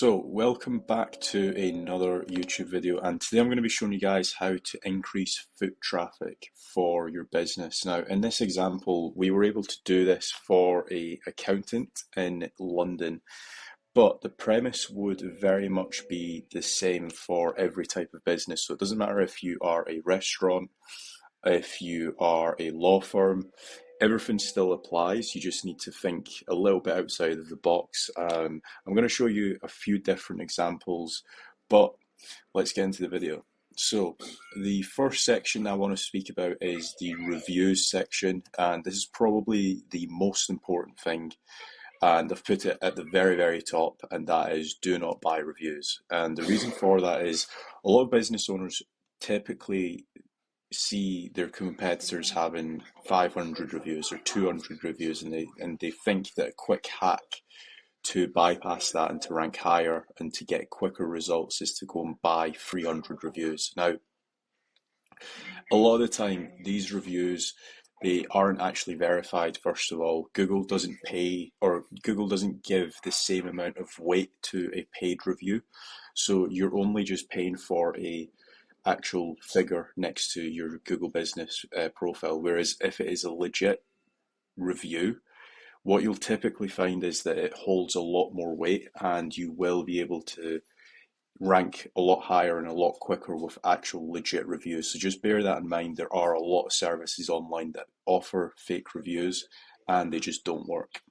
So, welcome back to another YouTube video, and today I'm going to be showing you guys how to increase foot traffic for your business. Now, in this example, we were able to do this for an accountant in London, but the premise would very much be the same for every type of business. So it doesn't matter if you are a restaurant, if you are a law firm, everything still applies. You just need to think a little bit outside of the box. I'm going to show you a few different examples, but let's get into the video. So the first section I want to speak about is the reviews section, and this is probably the most important thing, and I've put it at the very top, and that is do not buy reviews. And the reason for that is a lot of business owners typically see their competitors having 500 reviews or 200 reviews, and they think that a quick hack to bypass that and to rank higher and to get quicker results is to go and buy 300 reviews. Now, a lot of the time, these reviews, they aren't actually verified. First of all, Google doesn't pay, or Google doesn't give the same amount of weight to a paid review. So you're only just paying for a actual figure next to your Google business profile. Whereas if it is a legit review, what you'll typically find is that it holds a lot more weight, and you will be able to rank a lot higher and a lot quicker with actual legit reviews. So just bear that in mind. There are a lot of services online that offer fake reviews, and they just don't work.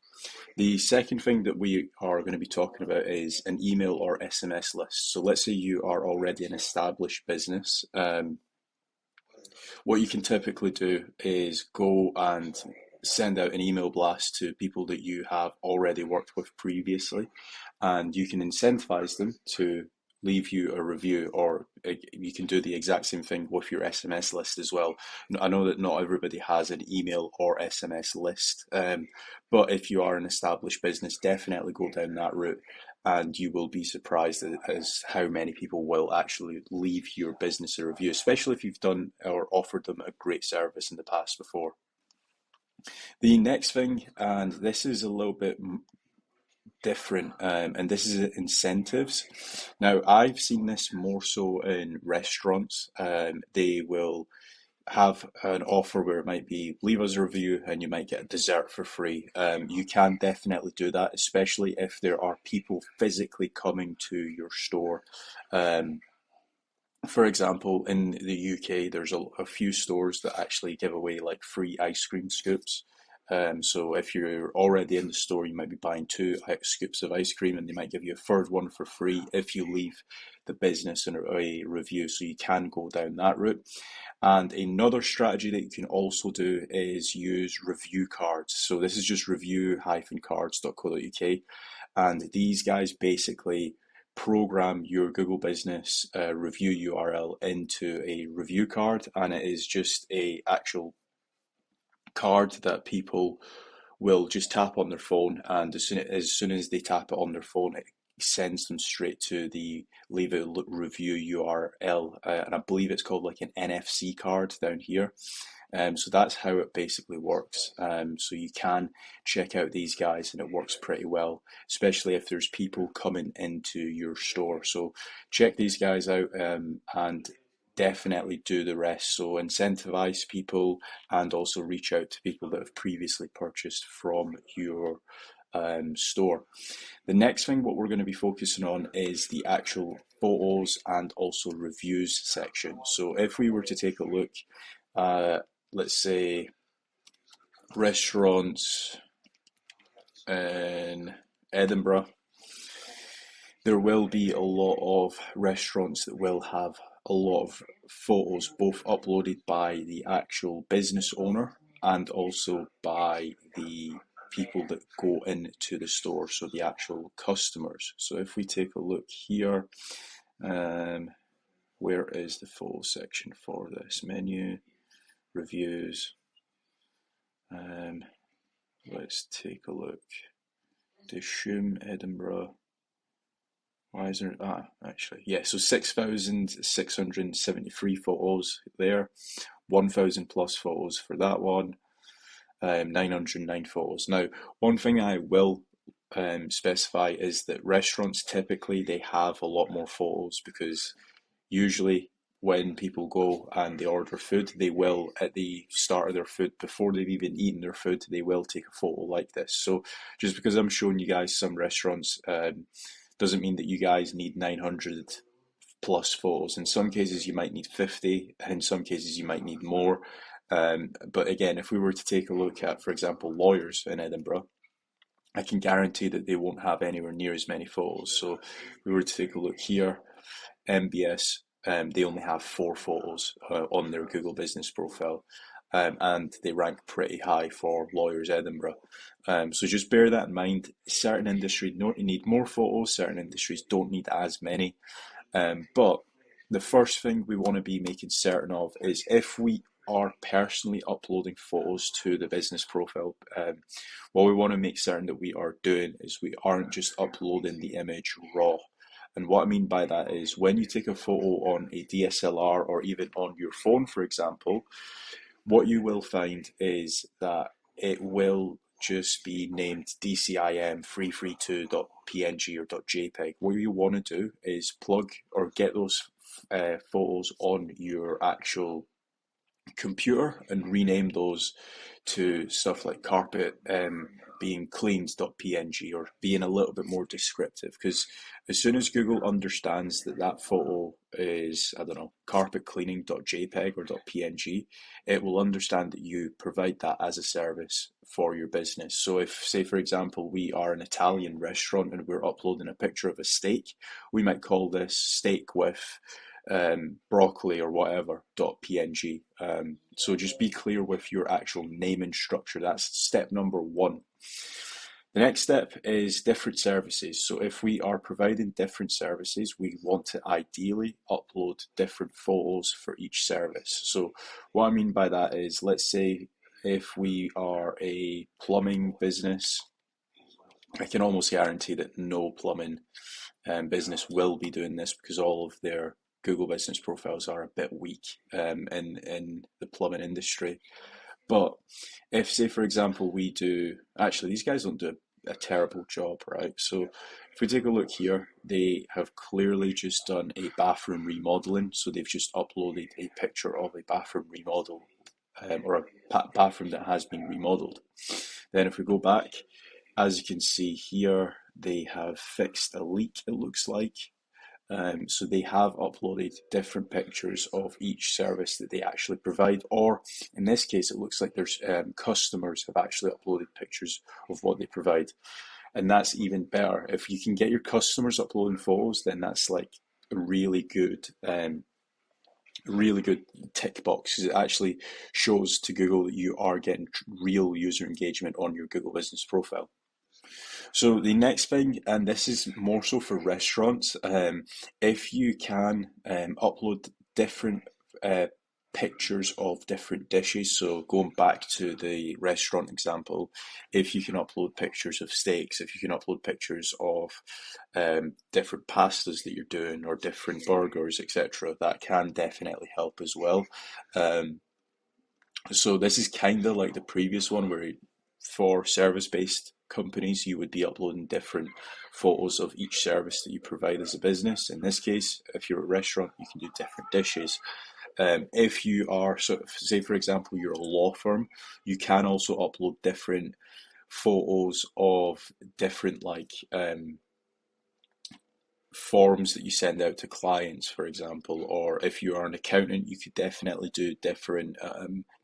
The second thing that we are going to be talking about is an email or SMS list. So let's say you are already an established business. What you can typically do is go and send out an email blast to people that you have already worked with previously, and you can incentivize them to leave you a review, or you can do the exact same thing with your SMS list as well. I know that not everybody has an email or SMS list, but if you are an established business, definitely go down that route, and you will be surprised as how many people will actually leave your business a review, especially if you've done or offered them a great service in the past before. The next thing, and this is a little bit different, and this is incentives. Now, I've seen this more so in restaurants. They will have an offer where it might be leave us a review and you might get a dessert for free. You can definitely do that, especially if there are people physically coming to your store. For example, in the UK, there's a few stores that actually give away like free ice cream scoops. So if you're already in the store, you might be buying two scoops of ice cream, and they might give you a third one for free if you leave the business in a review. So you can go down that route. And another strategy that you can also do is use review cards. So this is just review-cards.co.uk, and these guys basically program your Google Business review URL into a review card, and it is just a actual card that people will just tap on their phone, and as soon as they tap it on their phone, it sends them straight to the leave a review URL, and I believe it's called like an NFC card down here. So that's how it basically works. So you can check out these guys, and it works pretty well, especially if there's people coming into your store. So check these guys out, and definitely do the rest. So incentivize people, and also reach out to people that have previously purchased from your store. The next thing, what we're going to be focusing on, is the actual photos and also reviews section. So if we were to take a look, let's say restaurants in Edinburgh, there will be a lot of restaurants that will have a lot of photos, both uploaded by the actual business owner and also by the people that go into the store, so the actual customers. So if we take a look here, where is the photo section for this? Menu, reviews. Let's take a look. Dishoom, Edinburgh. Why is there, actually, yeah, so 6,673 photos there, 1,000 plus photos for that one, 909 photos. Now, one thing I will specify is that restaurants typically they have a lot more photos because usually when people go and they order food, they will, at the start of their food, before they've even eaten their food, they will take a photo like this. So just because I'm showing you guys some restaurants doesn't mean that you guys need 900 plus photos. In some cases, you might need 50, and in some cases, you might need more. But again, if we were to take a look at, for example, lawyers in Edinburgh, I can guarantee that they won't have anywhere near as many photos. So if we were to take a look here, MBS, they only have 4 photos on their Google business profile. And they rank pretty high for Lawyers Edinburgh. So just bear that in mind. Certain industries need more photos, certain industries don't need as many. But the first thing we want to be making certain of is if we are personally uploading photos to the business profile, what we want to make certain that we are doing is we aren't just uploading the image raw. And what I mean by that is when you take a photo on a DSLR or even on your phone, for example, what you will find is that it will just be named DCIM 332.png or .jpeg. What you want to do is plug or get those photos on your actual computer and rename those to stuff like carpet being cleans.png or being a little bit more descriptive, because as soon as Google understands that that photo is, I don't know, carpet cleaning.jpg or .png, it will understand that you provide that as a service for your business. So if, say for example, we are an Italian restaurant and we're uploading a picture of a steak, we might call this steak with broccoli or whatever .png. So just be clear with your actual naming structure. That's step number 1. The next step is different services. So if we are providing different services, we want to ideally upload different photos for each service. So what I mean by that is, let's say if we are a plumbing business, I can almost guarantee that no plumbing business will be doing this because all of their Google business profiles are a bit weak in the plumbing industry. But if, say, for example, we do, actually, these guys don't do a terrible job, right? So if we take a look here, they have clearly just done a bathroom remodeling. So they've just uploaded a picture of a bathroom remodel or a bathroom that has been remodeled. Then if we go back, as you can see here, they have fixed a leak, it looks like. So they have uploaded different pictures of each service that they actually provide, or in this case, it looks like there's customers have actually uploaded pictures of what they provide. And that's even better. If you can get your customers uploading photos, then that's like a really good tick box, because it actually shows to Google that you are getting real user engagement on your Google business profile. So the next thing, and this is more so for restaurants, if you can upload different pictures of different dishes. So going back to the restaurant example, if you can upload pictures of steaks, if you can upload pictures of different pastas that you're doing or different burgers, etc., that can definitely help as well. So this is kind of like the previous one where for service-based companies, you would be uploading different photos of each service that you provide as a business. In this case, if you're a restaurant, you can do different dishes. If you are, sort of, say for example, you're a law firm, you can also upload different photos of different forms that you send out to clients, for example, or if you are an accountant, you could definitely do different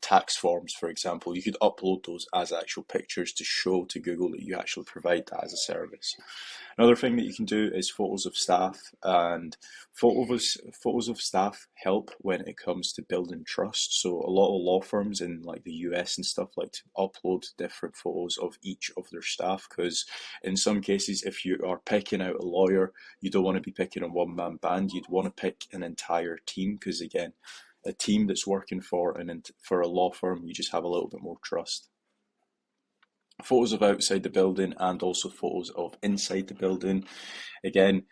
tax forms, for example. You could upload those as actual pictures to show to Google that you actually provide that as a service. Another thing that you can do is photos of staff, and photos of staff help when it comes to building trust. So a lot of law firms in like the US and stuff like to upload different photos of each of their staff, because in some cases, if you are picking out a lawyer, you don't want to be picking a one-man band. You'd want to pick an entire team, because again, a team that's working for a law firm, you just have a little bit more trust. Photos of outside the building and also photos of inside the building. Again,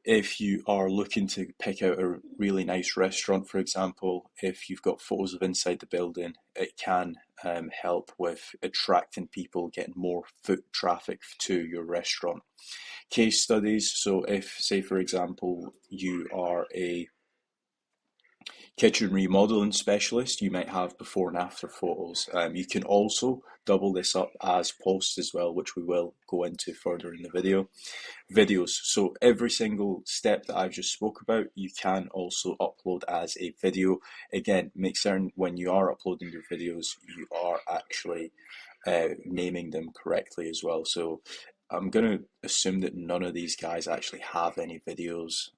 If you are looking to pick out a really nice restaurant, for example, if you've got photos of inside the building, it can help with attracting people, getting more foot traffic to your restaurant. Case studies, so if, say, for example, you are a kitchen remodeling specialist, you might have before and after photos. You can also double this up as posts as well, which we will go into further in the video. Videos, so every single step that I've just spoke about, you can also upload as a video. Again, make certain when you are uploading your videos, you are actually naming them correctly as well. So I'm going to assume that none of these guys actually have any videos.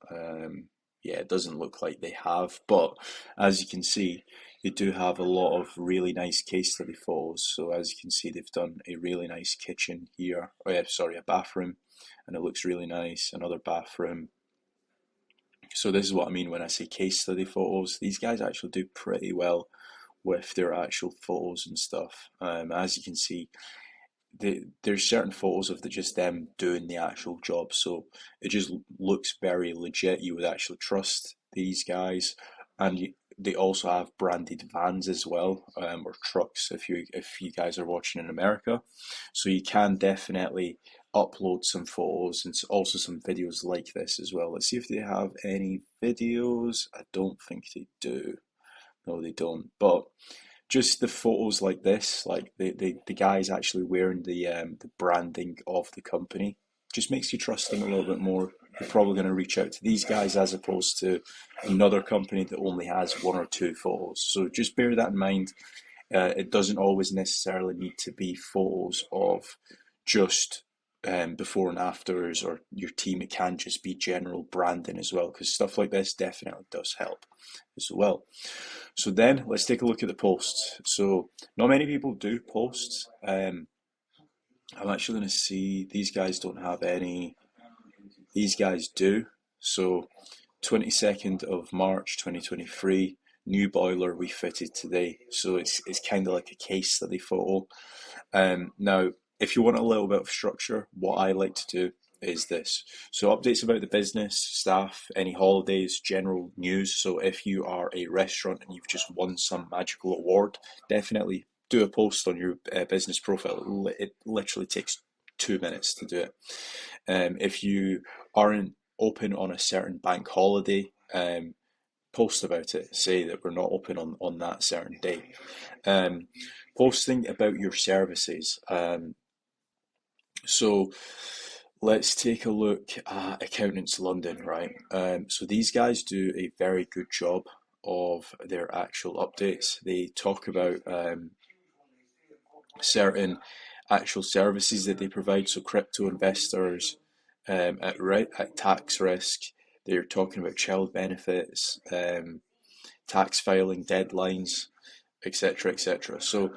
Yeah, it doesn't look like they have, but as you can see, they do have a lot of really nice case study photos. So as you can see, they've done a really nice kitchen here. Oh yeah, sorry, a bathroom, and it looks really nice. Another bathroom. So this is what I mean when I say case study photos. These guys actually do pretty well with their actual photos and stuff. As you can see, there's certain photos of just them doing the actual job, so it just looks very legit. You would actually trust these guys, and they also have branded vans as well, or trucks if you guys are watching in America. So you can definitely upload some photos and also some videos like this as well. Let's see if they have any videos. I don't think they do. No, they don't. But just the photos like this, like the guys actually wearing the branding of the company, just makes you trust them a little bit more. You're probably going to reach out to these guys as opposed to another company that only has one or two photos. So just bear that in mind. It doesn't always necessarily need to be photos of just before and afters or your team. It can just be general branding as well, because stuff like this definitely does help as well. So then let's take a look at the posts. So not many people do posts. I'm actually going to see, these guys don't have any. These guys do. So 22nd of March 2023, new boiler we fitted today. So it's kind of like a case study photo. Now, if you want a little bit of structure, what I like to do is this. So updates about the business, staff, any holidays, general news. So if you are a restaurant and you've just won some magical award, definitely do a post on your business profile. It literally takes 2 minutes to do it. If you aren't open on a certain bank holiday, post about it. Say that we're not open on that certain day. Posting about your services. So let's take a look at Accountants London, right? So these guys do a very good job of their actual updates. They talk about certain actual services that they provide. So crypto investors at tax risk. They're talking about child benefits, tax filing deadlines, etc., etc. So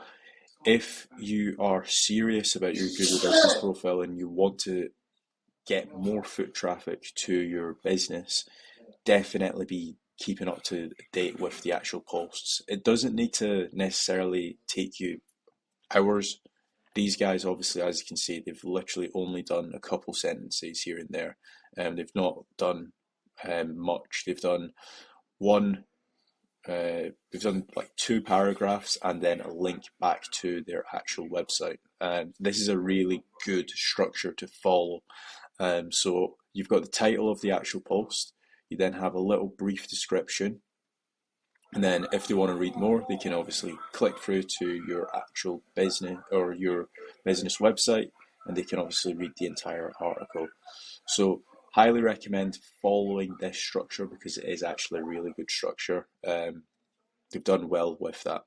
if you are serious about your Google business profile and you want to get more foot traffic to your business, definitely be keeping up to date with the actual posts. It doesn't need to necessarily take you hours. These guys, obviously, as you can see, they've literally only done a couple sentences here and there. They've not done much. They've done one. They've done like 2 paragraphs and then a link back to their actual website. This is a really good structure to follow. So you've got the title of the actual post. You then have a little brief description. And then if they want to read more, they can obviously click through to your actual business or your business website, and they can obviously read the entire article. So highly recommend following this structure because it is actually a really good structure. They've done well with that.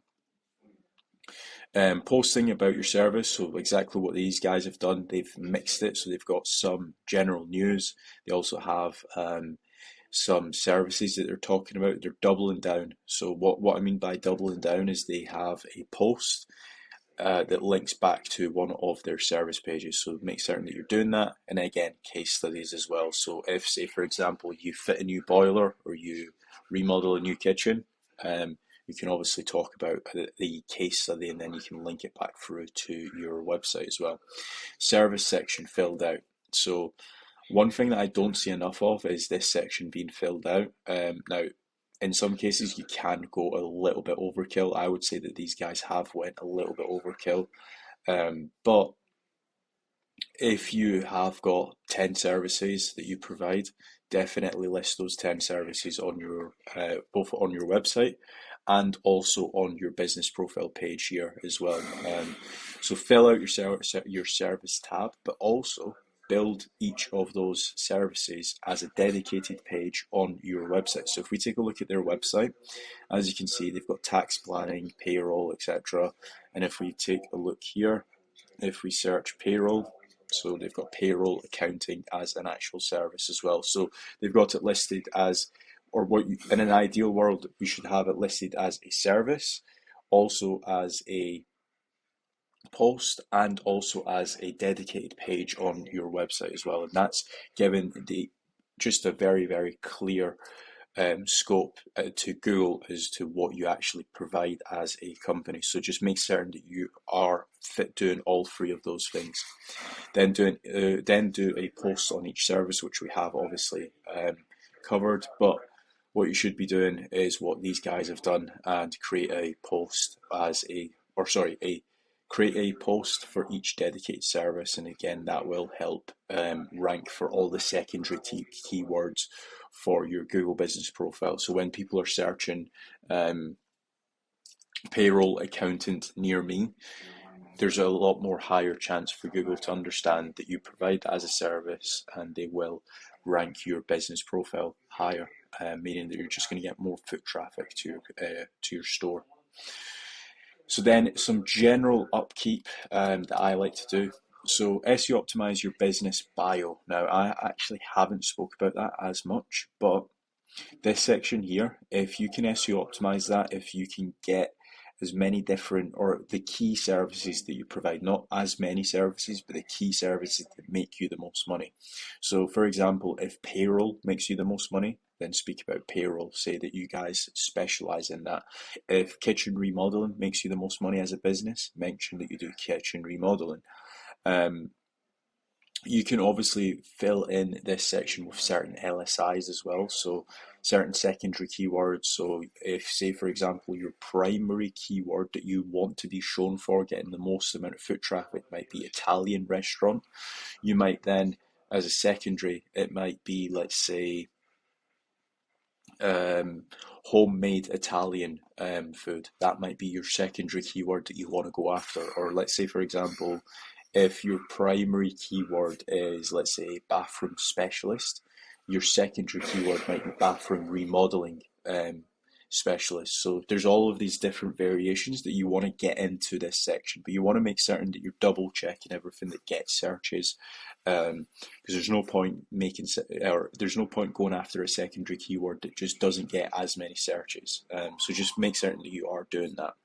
Posting about your service, so exactly what these guys have done, they've mixed it, so they've got some general news. They also have some services that they're talking about. They're doubling down. So what I mean by doubling down is they have a post that links back to one of their service pages. So make certain that you're doing that. And again, case studies as well. So if, say, for example, you fit a new boiler or you remodel a new kitchen, you can obviously talk about the case study and then you can link it back through to your website as well. Service section filled out. So One thing that I don't see enough of is this section being filled out. Now, in some cases, you can go a little bit overkill. I would say that these guys have went a little bit overkill. But if you have got 10 services that you provide, definitely list those 10 services on your both on your website and also on your business profile page here as well. So fill out your service tab, but also build each of those services as a dedicated page on your website. So if we take a look at their website, as you can see, they've got tax planning, payroll, etc. And if we take a look here, if we search payroll, so they've got payroll accounting as an actual service as well. So they've got it listed as, or what you, in an ideal world, we should have it listed as a service, also as a post, and also as a dedicated page on your website as well. And that's given the just a very, very clear scope to Google as to what you actually provide as a company. So just make certain that you are fit doing all three of those things. Then do a post on each service, which we have obviously covered. But what you should be doing is what these guys have done and create a post as a, or sorry, create a post for each dedicated service, and again that will help rank for all the secondary keywords for your Google business profile. So when people are searching payroll accountant near me, there's a lot more higher chance for Google to understand that you provide that as a service, and they will rank your business profile higher, meaning that you're just going to get more foot traffic to your store. So then some general upkeep that I like to do. So SEO optimize your business bio. Now I actually haven't spoke about that as much, but this section here, if you can SEO optimize that, if you can get as many different, or the key services that you provide, not as many services, but the key services that make you the most money. So for example, if payroll makes you the most money, then speak about payroll, say that you guys specialize in that. If kitchen remodeling makes you the most money as a business, mention that you do kitchen remodeling. You can obviously fill in this section with certain LSIs as well, so certain secondary keywords. So if, say for example, your primary keyword that you want to be shown for getting the most amount of foot traffic might be Italian restaurant, you might then, as a secondary, it might be, let's say, homemade Italian food. That might be your secondary keyword that you want to go after. Or let's say, for example, if your primary keyword is, let's say, bathroom specialist, your secondary keyword might be bathroom remodeling specialist. So there's all of these different variations that you want to get into this section, but you want to make certain that you're double checking everything that gets searches, because there's no point making, or there's no point going after a secondary keyword that just doesn't get as many searches. So just make certain that you are doing that.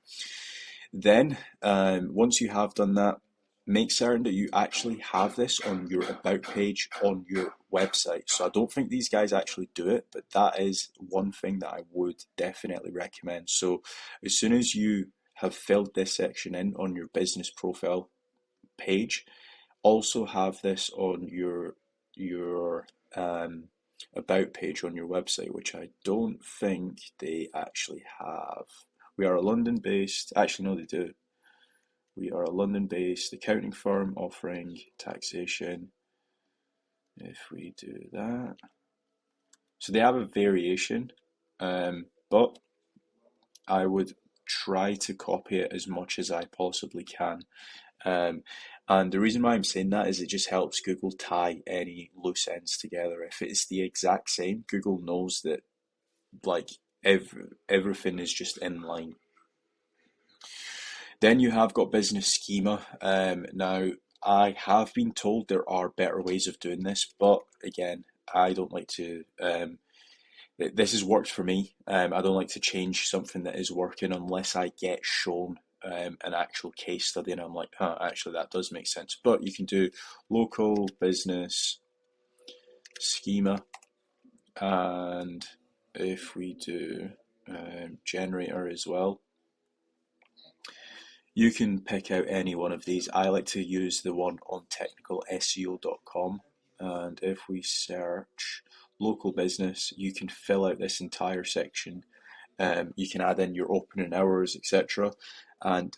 Then once you have done that, make certain that you actually have this on your about page on your website. So I don't think these guys actually do it, but that is one thing that I would definitely recommend. So as soon as you have filled this section in on your business profile page, also have this on your about page on your website, which I don't think they actually have. We are a London-based, actually no they do. We are a London-based accounting firm offering taxation. If we do that, so they have a variation, but I would try to copy it as much as I possibly can. And the reason why I'm saying that is it just helps Google tie any loose ends together. If it's the exact same, Google knows that like everything is just in line. Then you have got business schema. Now, I have been told there are better ways of doing this, but again, I don't like to. This has worked for me. I don't like to change something that is working unless I get shown an actual case study and I'm like, huh, actually that does make sense. But you can do local business schema, and if we do generator as well, you can pick out any one of these. I like to use the one on technicalseo.com. and if we search local business, you can fill out this entire section. You can add in your opening hours, etc. And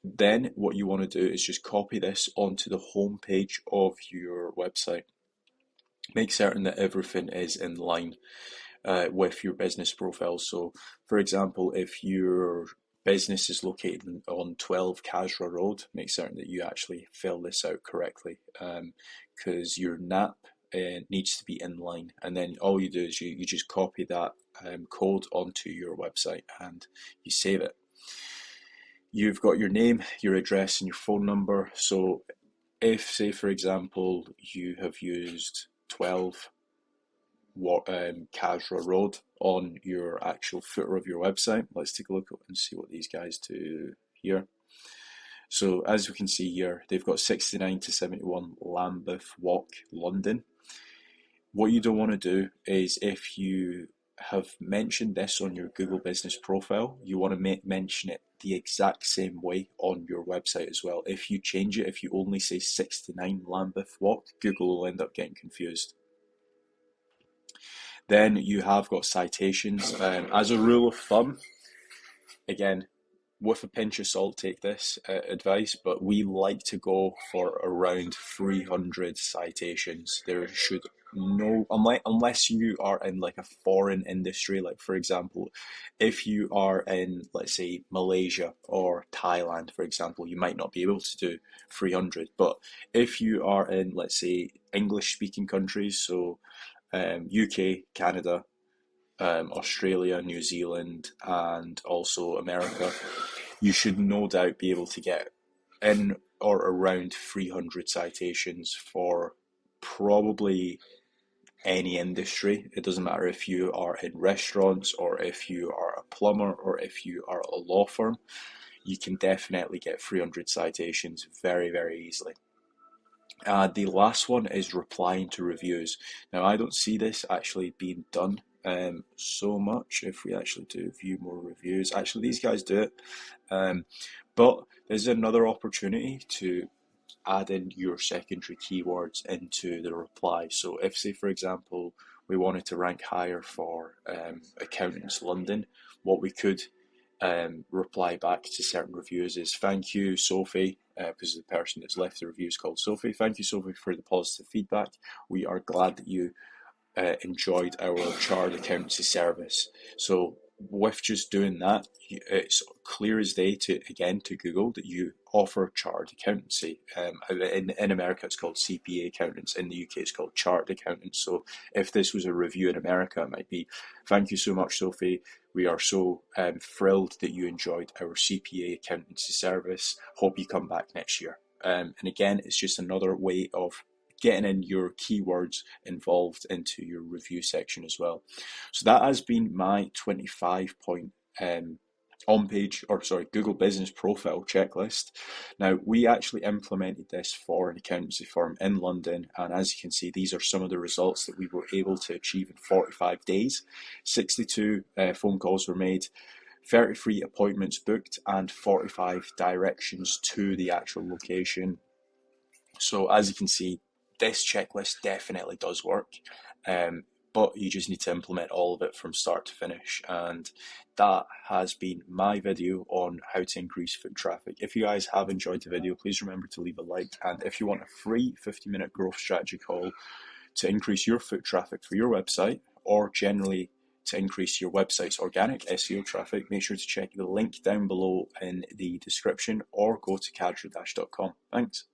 then what you want to do is just copy this onto the home page of your website. Make certain that everything is in line with your business profile. So, for example, if your business is located on 12 Casra Road, make certain that you actually fill this out correctly, because your NAP needs to be in line. And then all you do is you just copy that code onto your website and you save it. You've got your name, your address, and your phone number. So if, say, for example, you have used 12 Casra Road on your actual footer of your website, let's take a look and see what these guys do here. So as we can see here, they've got 69 to 71 Lambeth Walk, London. What you don't want to do is, if you have mentioned this on your Google Business profile, you want to mention it the exact same way on your website as well. If you change it, if you only say 69 Lambeth Walk, Google will end up getting confused. Then you have got citations. As a rule of thumb, again, with a pinch of salt, take this advice, but we like to go for around 300 citations. There should no, unless you are in like a foreign industry, like for example, if you are in, let's say, Malaysia or Thailand, for example, you might not be able to do 300. But if you are in, let's say, English speaking countries, so UK, Canada, Australia, New Zealand, and also America, you should no doubt be able to get in or around 300 citations for probably any industry. It doesn't matter if you are in restaurants or if you are a plumber or if you are a law firm, you can definitely get 300 citations very, very easily. The last one is replying to reviews. Now, I don't see this actually being done so much. If we actually do view more reviews, actually these guys do it, but there's another opportunity to add in your secondary keywords into the reply. So if, say, for example, we wanted to rank higher for Accountants London, what we could reply back to certain reviews is, thank you, Sophie, because the person that's left the review is called Sophie. Thank you, Sophie, for the positive feedback. We are glad that you enjoyed our chartered accountancy service. So with just doing that, it's clear as day to Google that you offer chartered accountancy. In America, it's called CPA accountants. In the UK, it's called chartered accountants. So if this was a review in America, it might be, thank you so much, Sophie. We are so thrilled that you enjoyed our CPA accountancy service. Hope you come back next year. And again, it's just another way of getting in your keywords involved into your review section as well. So that has been my 25-point Google Business Profile checklist. Now, we actually implemented this for an accountancy firm in London, and as you can see, these are some of the results that we were able to achieve in 45 days. 62 phone calls were made, 33 appointments booked, and 45 directions to the actual location. So as you can see, this checklist definitely does work, but you just need to implement all of it from start to finish. And that has been my video on how to increase foot traffic. If you guys have enjoyed the video, please remember to leave a like. And if you want a free 50-minute growth strategy call to increase your foot traffic for your website, or generally to increase your website's organic SEO traffic, make sure to check the link down below in the description or go to cadra-.com. Thanks.